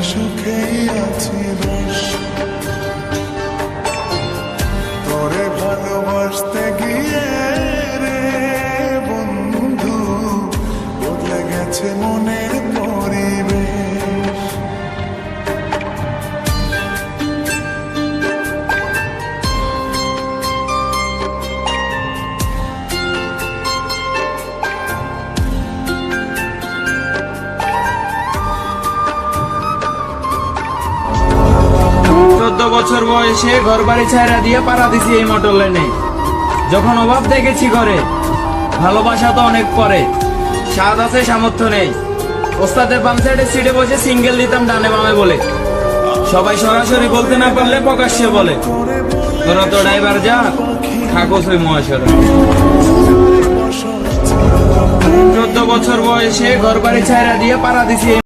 সুখেই আছি বেশ। তোরে ভালোবাসতে গিয়ে রে বন্ধু বদলে গেছে মনের পরিবেশ। 14 বছর বয়সে ঘর বাড়ি ছাইরা দিয়ে পাড়া দিছি এই মোটর লাইনে। যখন অভাব দেখেছি ঘরে, ভালোবাসা তো অনেক পরে, স্বাদ আছে সামর্থ্য নেই। ওস্তাদের বাম সাইডের সিটে বসে সিঙ্গেল দিতাম ডানে বামে বলে, সবাই সরাসরি বলতে না পারলে প্রকাশ্যে বলে, তোরা তো ড্রাইভার যা থাকোস ওই মহাসড়ক। 14 বছর বয়সে ঘর বাড়ি ছাইরা দিয়ে পাড়া দিছি।